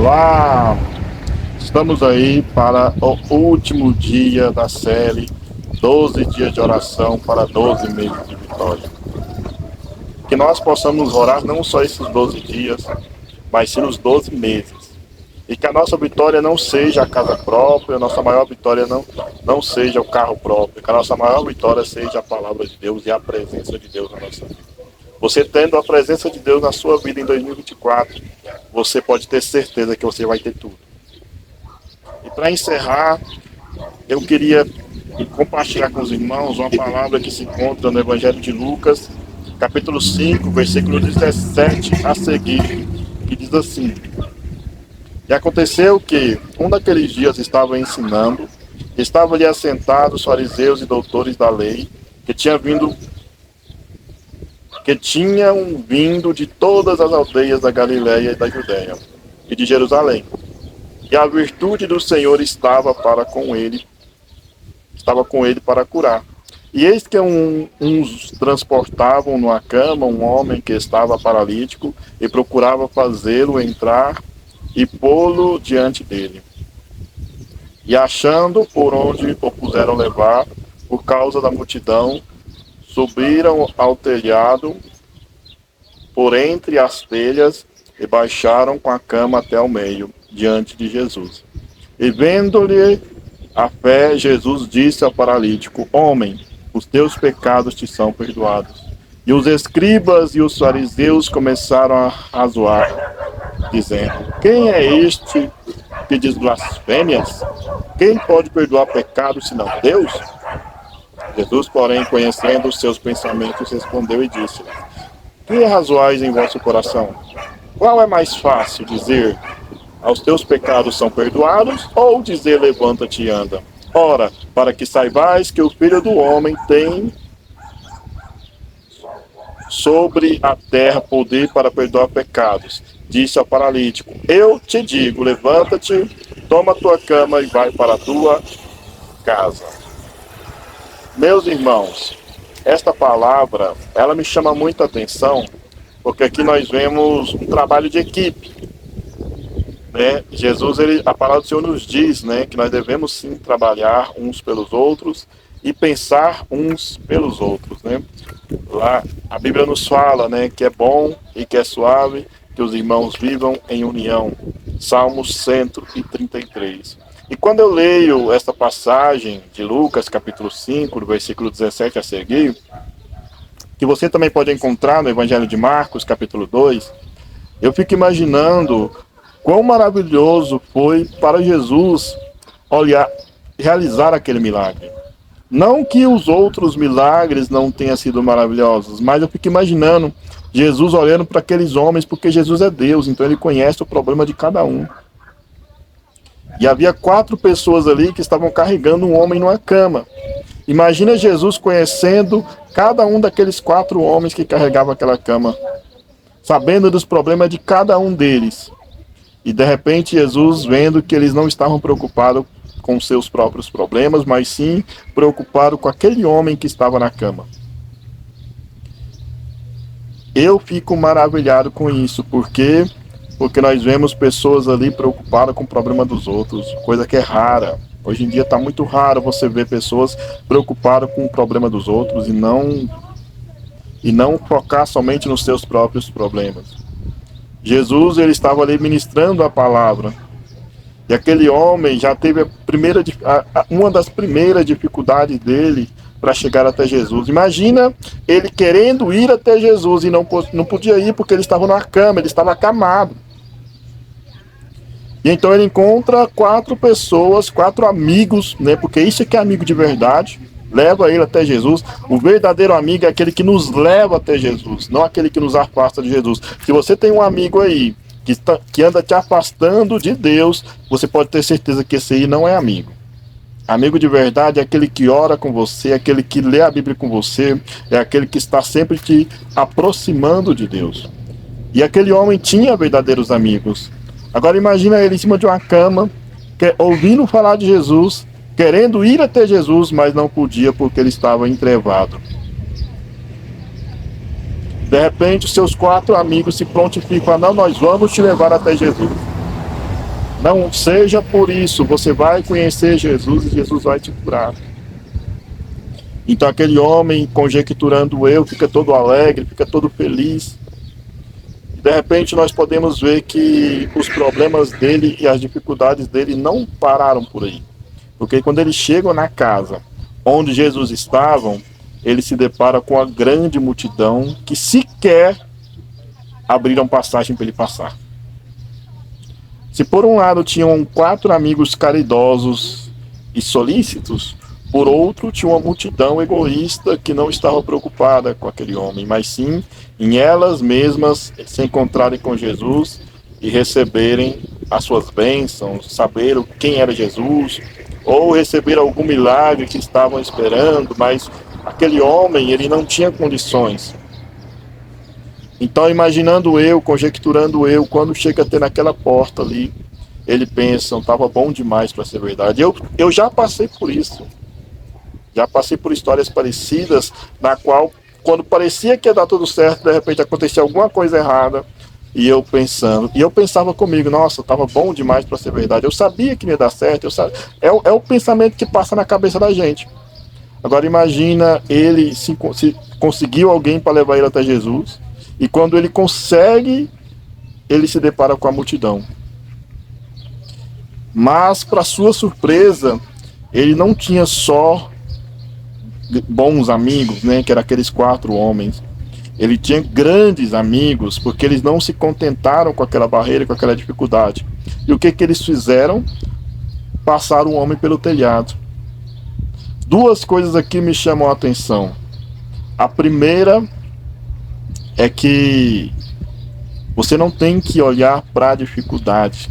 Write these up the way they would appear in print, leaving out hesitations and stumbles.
Olá! Estamos aí para o último dia da série 12 dias de oração para 12 meses de vitória. Que nós possamos orar não só esses 12 dias, mas sim os 12 meses. E que a nossa vitória não seja a casa própria, a nossa maior vitória não seja o carro próprio, que a nossa maior vitória seja a palavra de Deus e a presença de Deus na nossa vida. Você tendo a presença de Deus na sua vida em 2024, você pode ter certeza que você vai ter tudo. E para encerrar, eu queria compartilhar com os irmãos uma palavra que se encontra no Evangelho de Lucas, capítulo 5, versículo 17 a seguir, que diz assim: E aconteceu que, um daqueles dias estava ensinando, estavam ali assentados fariseus e doutores da lei, que tinham vindo de todas as aldeias da Galiléia e da Judéia e de Jerusalém. E a virtude do Senhor estava com ele para curar. E eis que uns transportavam numa cama um homem que estava paralítico e procurava fazê-lo entrar e pô-lo diante dele. E achando por onde o puseram levar, por causa da multidão, subiram ao telhado por entre as telhas e baixaram com a cama até o meio, diante de Jesus. E vendo-lhe a fé, Jesus disse ao paralítico: Homem, os teus pecados te são perdoados. E os escribas e os fariseus começaram a razoar, dizendo: Quem é este que diz blasfêmias? Quem pode perdoar pecados senão Deus? Jesus, porém, conhecendo os seus pensamentos, respondeu e disse: Que razoais em vosso coração? Qual é mais fácil, dizer: aos teus pecados são perdoados, ou dizer: levanta-te e anda? Ora, para que saibais que o Filho do Homem tem sobre a terra poder para perdoar pecados, disse ao paralítico: Eu te digo, levanta-te, toma a tua cama e vai para a tua casa. Meus irmãos, esta palavra, ela me chama muita atenção, porque aqui nós vemos um trabalho de equipe. Né? Jesus, a palavra do Senhor nos diz, né, que nós devemos sim trabalhar uns pelos outros e pensar uns pelos outros, né? Lá a Bíblia nos fala, né, que é bom e que é suave que os irmãos vivam em união. Salmos 133. E quando eu leio esta passagem de Lucas, capítulo 5, do versículo 17 a seguir, que você também pode encontrar no Evangelho de Marcos, capítulo 2, eu fico imaginando quão maravilhoso foi para Jesus realizar aquele milagre. Não que os outros milagres não tenham sido maravilhosos, mas eu fico imaginando Jesus olhando para aqueles homens, porque Jesus é Deus, então ele conhece o problema de cada um. E havia 4 pessoas ali que estavam carregando um homem numa cama. Imagina Jesus conhecendo cada um daqueles 4 homens que carregavam aquela cama, sabendo dos problemas de cada um deles. E de repente Jesus vendo que eles não estavam preocupados com seus próprios problemas, mas sim preocupados com aquele homem que estava na cama. Eu fico maravilhado com isso, porque nós vemos pessoas ali preocupadas com o problema dos outros, coisa que é rara. Hoje em dia está muito raro você ver pessoas preocupadas com o problema dos outros e não focar somente nos seus próprios problemas. Jesus, ele estava ali ministrando a palavra. E aquele homem já teve uma das primeiras dificuldades dele para chegar até Jesus. Imagina ele querendo ir até Jesus e não podia ir porque ele estava numa cama, ele estava acamado. E então ele encontra 4 pessoas, 4 amigos, né? Porque isso é que é amigo de verdade. Leva ele até Jesus. O verdadeiro amigo é aquele que nos leva até Jesus, não aquele que nos afasta de Jesus. Se você tem um amigo aí que anda te afastando de Deus, você pode ter certeza que esse aí não é amigo. Amigo de verdade é aquele que ora com você, é aquele que lê a Bíblia com você, é aquele que está sempre te aproximando de Deus. E aquele homem tinha verdadeiros amigos. Agora imagina ele em cima de uma cama, ouvindo falar de Jesus, querendo ir até Jesus, mas não podia porque ele estava entrevado. De repente, os seus 4 amigos se prontificam: não, nós vamos te levar até Jesus. Não seja por isso, você vai conhecer Jesus e Jesus vai te curar. Então aquele homem, conjecturando eu, fica todo alegre, fica todo feliz. De repente nós podemos ver que os problemas dele e as dificuldades dele não pararam por aí. Porque quando eles chegam na casa onde Jesus estava, ele se depara com a grande multidão que sequer abriram passagem para ele passar. Se por um lado tinham 4 amigos caridosos e solícitos, por outro tinha uma multidão egoísta que não estava preocupada com aquele homem, mas sim em elas mesmas se encontrarem com Jesus e receberem as suas bênçãos, saber quem era Jesus, ou receber algum milagre que estavam esperando, mas aquele homem, ele não tinha condições. Então, imaginando eu, conjecturando eu, quando chega a ter naquela porta ali, ele pensa, estava bom demais para ser verdade. Eu já passei por isso. Já passei por histórias parecidas, na qual, quando parecia que ia dar tudo certo, de repente acontecia alguma coisa errada, e eu pensava comigo, nossa, estava bom demais para ser verdade. Eu sabia que ia dar certo, é o pensamento que passa na cabeça da gente. Agora imagina ele se conseguiu alguém para levar ele até Jesus, e quando ele consegue, ele se depara com a multidão. Mas, para sua surpresa, ele não tinha só bons amigos, né, que eram aqueles 4 homens. Ele tinha grandes amigos, porque eles não se contentaram com aquela barreira, com aquela dificuldade. E o que eles fizeram? Passaram o homem pelo telhado. 2 coisas aqui me chamam a atenção. A primeira é que você não tem que olhar para a dificuldade,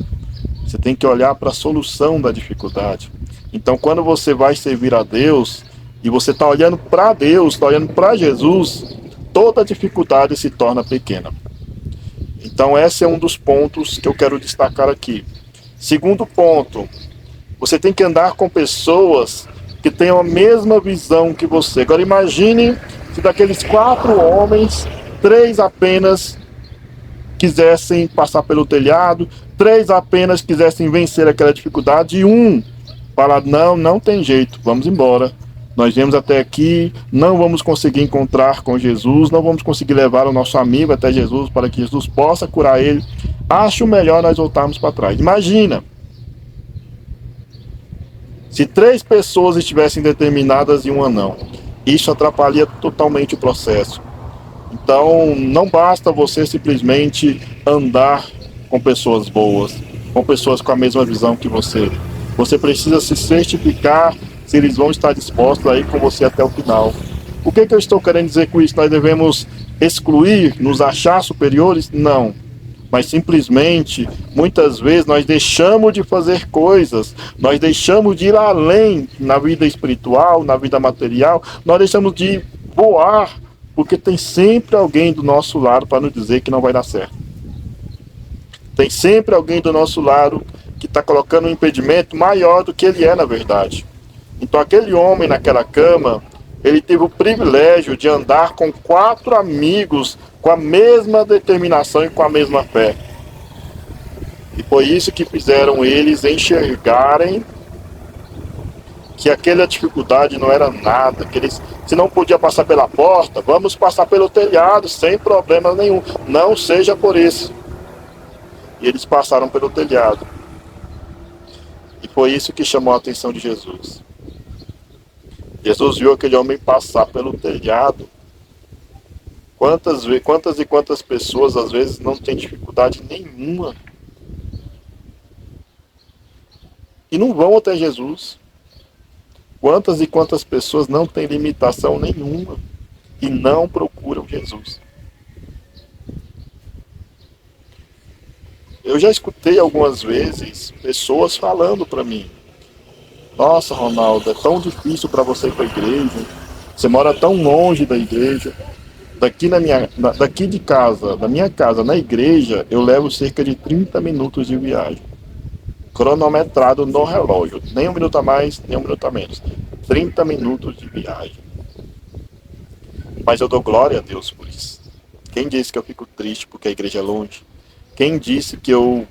você tem que olhar para a solução da dificuldade. Então, quando você vai servir a Deus e você está olhando para Deus, está olhando para Jesus, toda dificuldade se torna pequena. Então, esse é um dos pontos que eu quero destacar aqui. Segundo ponto, você tem que andar com pessoas que tenham a mesma visão que você. Agora, imagine se daqueles 4 homens, 3 apenas quisessem passar pelo telhado, 3 apenas quisessem vencer aquela dificuldade, e um falar, não tem jeito, vamos embora. Nós viemos até aqui, não vamos conseguir encontrar com Jesus, não vamos conseguir levar o nosso amigo até Jesus para que Jesus possa curar ele. Acho melhor nós voltarmos para trás. Imagina, se 3 pessoas estivessem determinadas e uma não. Isso atrapalha totalmente o processo. Então, não basta você simplesmente andar com pessoas boas, com pessoas com a mesma visão que você. Você precisa se certificar se eles vão estar dispostos a ir com você até o final. O que eu estou querendo dizer com isso? Nós devemos excluir, nos achar superiores? Não. Mas simplesmente, muitas vezes, nós deixamos de fazer coisas, nós deixamos de ir além na vida espiritual, na vida material, nós deixamos de voar, porque tem sempre alguém do nosso lado para nos dizer que não vai dar certo. Tem sempre alguém do nosso lado que está colocando um impedimento maior do que ele é na verdade. Então aquele homem naquela cama, ele teve o privilégio de andar com 4 amigos com a mesma determinação e com a mesma fé. E foi isso que fizeram eles enxergarem que aquela dificuldade não era nada, que eles, se não podia passar pela porta, vamos passar pelo telhado, sem problema nenhum, não seja por isso. E eles passaram pelo telhado. E foi isso que chamou a atenção de Jesus. Jesus viu aquele homem passar pelo telhado. Quantas e quantas pessoas às vezes não têm dificuldade nenhuma e não vão até Jesus? Quantas e quantas pessoas não têm limitação nenhuma e não procuram Jesus? Eu já escutei algumas vezes pessoas falando para mim: nossa, Ronaldo, é tão difícil para você ir para a igreja, você mora tão longe da igreja. Daqui de casa, da minha casa na igreja, eu levo cerca de 30 minutos de viagem. Cronometrado no relógio. Nem 1 minuto a mais, nem 1 minuto a menos. 30 minutos de viagem. Mas eu dou glória a Deus por isso. Quem disse que eu fico triste porque a igreja é longe? Quem disse que eu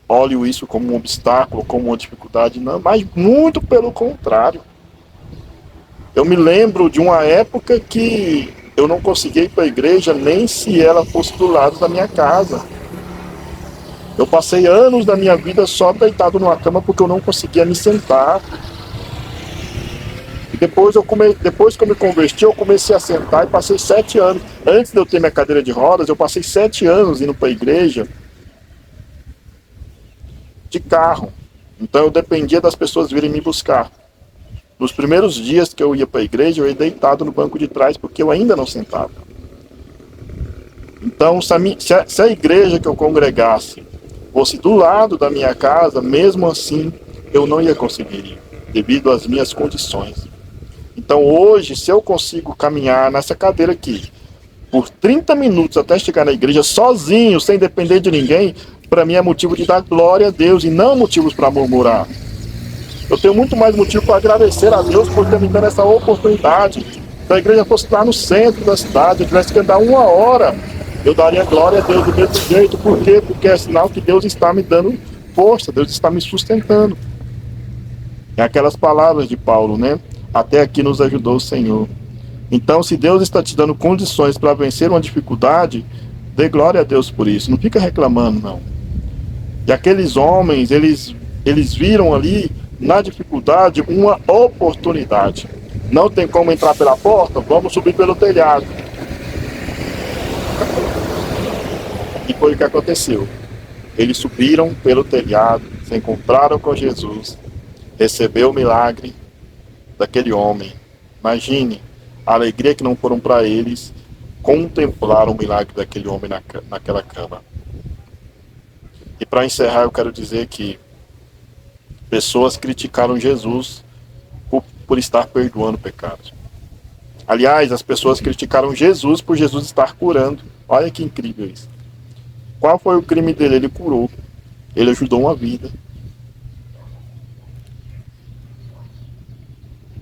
olho isso como um obstáculo, como uma dificuldade, não, mas muito pelo contrário. Eu me lembro de uma época que eu não conseguia ir para a igreja nem se ela fosse do lado da minha casa. Eu passei anos da minha vida só deitado numa cama porque eu não conseguia me sentar. E depois que eu me converti, eu comecei a sentar e passei 7 anos. Antes de eu ter minha cadeira de rodas, eu passei 7 anos indo para a igreja de carro. Então eu dependia das pessoas virem me buscar. Nos primeiros dias que eu ia para a igreja, eu ia deitado no banco de trás porque eu ainda não sentava. Então, se a igreja que eu congregasse fosse do lado da minha casa, mesmo assim, eu não ia conseguir ir, devido às minhas condições. Então, hoje, se eu consigo caminhar nessa cadeira aqui, por 30 minutos até chegar na igreja, sozinho, sem depender de ninguém, para mim é motivo de dar glória a Deus e não motivos para murmurar. Eu tenho muito mais motivo para agradecer a Deus por ter me dado essa oportunidade. Se a igreja fosse lá no centro da cidade, eu tivesse que andar 1 hora, eu daria glória a Deus do mesmo jeito. Por quê? Porque é sinal que Deus está me dando força, Deus está me sustentando. É aquelas palavras de Paulo, né? Até aqui nos ajudou o Senhor. Então, se Deus está te dando condições para vencer uma dificuldade, dê glória a Deus por isso. Não fica reclamando, não. E aqueles homens, eles viram ali, na dificuldade, uma oportunidade. Não tem como entrar pela porta? Vamos subir pelo telhado. E foi o que aconteceu. Eles subiram pelo telhado, se encontraram com Jesus, recebeu o milagre daquele homem. Imagine a alegria que não foram para eles contemplar o milagre daquele homem naquela cama. E para encerrar, eu quero dizer que pessoas criticaram Jesus por estar perdoando pecados. Aliás, as pessoas criticaram Jesus por Jesus estar curando. Olha que incrível isso. Qual foi o crime dele? Ele curou. Ele ajudou uma vida.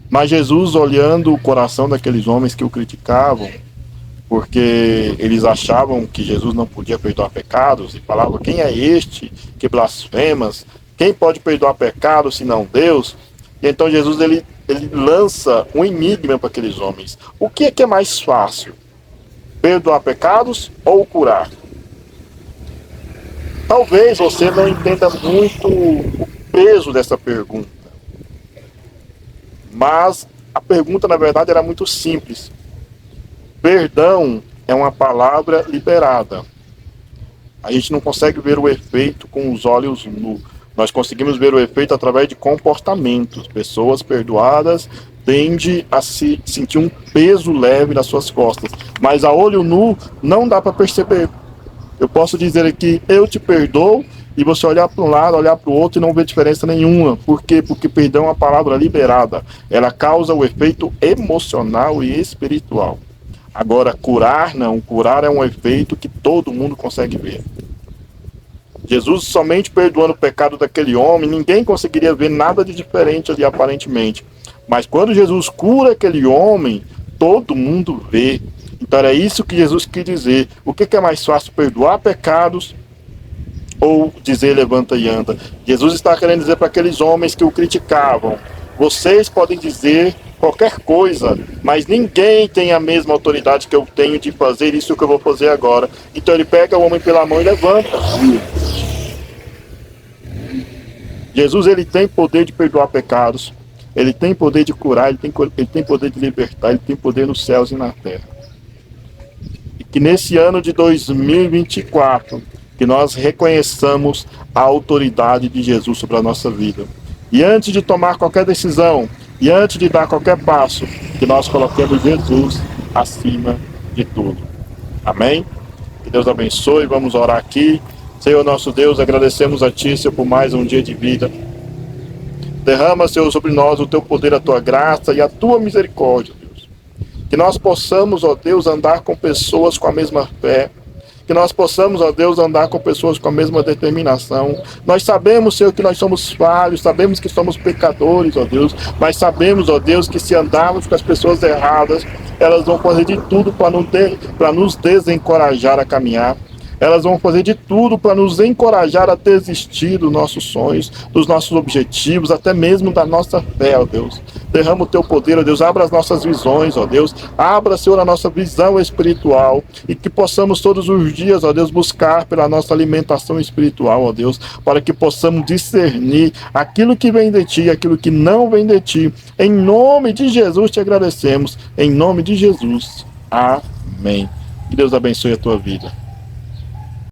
Mas Jesus, olhando o coração daqueles homens que o criticavam, porque eles achavam que Jesus não podia perdoar pecados, e falavam: quem é este que blasfemas? Quem pode perdoar pecados senão Deus? E então Jesus ele lança um enigma para aqueles homens. O que é mais fácil? Perdoar pecados ou curar? Talvez você não entenda muito o peso dessa pergunta. Mas a pergunta, na verdade, era muito simples. Perdão é uma palavra liberada. A gente não consegue ver o efeito com os olhos nus. Nós conseguimos ver o efeito através de comportamentos. Pessoas perdoadas tendem a se sentir um peso leve nas suas costas. Mas a olho nu não dá para perceber. Eu posso dizer aqui: eu te perdoo, e você olhar para um lado, olhar para o outro e não ver diferença nenhuma. Por quê? Porque perdão é uma palavra liberada. Ela causa o efeito emocional e espiritual. Agora, curar não. Curar é um efeito que todo mundo consegue ver. Jesus somente perdoando o pecado daquele homem, ninguém conseguiria ver nada de diferente ali aparentemente. Mas quando Jesus cura aquele homem, todo mundo vê. Então era isso que Jesus quis dizer. O que é mais fácil, perdoar pecados ou dizer levanta e anda? Jesus está querendo dizer para aqueles homens que o criticavam: vocês podem dizer qualquer coisa, mas ninguém tem a mesma autoridade que eu tenho de fazer isso que eu vou fazer agora. Então ele pega o homem pela mão e levanta. Jesus, ele tem poder de perdoar pecados, ele tem poder de curar, ele tem poder de libertar, ele tem poder nos céus e na terra. E que nesse ano de 2024, que nós reconheçamos a autoridade de Jesus sobre a nossa vida. E antes de tomar qualquer decisão, e antes de dar qualquer passo, que nós coloquemos Jesus acima de tudo. Amém? Que Deus abençoe. Vamos orar aqui. Senhor nosso Deus, agradecemos a Ti, Senhor, por mais um dia de vida. Derrama, Senhor, sobre nós o Teu poder, a Tua graça e a Tua misericórdia, Deus. Que nós possamos, ó Deus, andar com pessoas com a mesma fé. Que nós possamos, ó Deus, andar com pessoas com a mesma determinação. Nós sabemos, Senhor, que nós somos falhos, sabemos que somos pecadores, ó Deus, mas sabemos, ó Deus, que se andarmos com as pessoas erradas, elas vão fazer de tudo para nos desencorajar a caminhar. elas vão fazer de tudo para nos encorajar a desistir dos nossos sonhos, dos nossos objetivos, até mesmo da nossa fé, ó Deus. Derrama o teu poder, ó Deus, abra as nossas visões, ó Deus, abra, Senhor, a nossa visão espiritual, e que possamos todos os dias, ó Deus, buscar pela nossa alimentação espiritual, ó Deus, para que possamos discernir aquilo que vem de Ti, aquilo que não vem de Ti. Em nome de Jesus te agradecemos, em nome de Jesus. Amém. Que Deus abençoe a tua vida.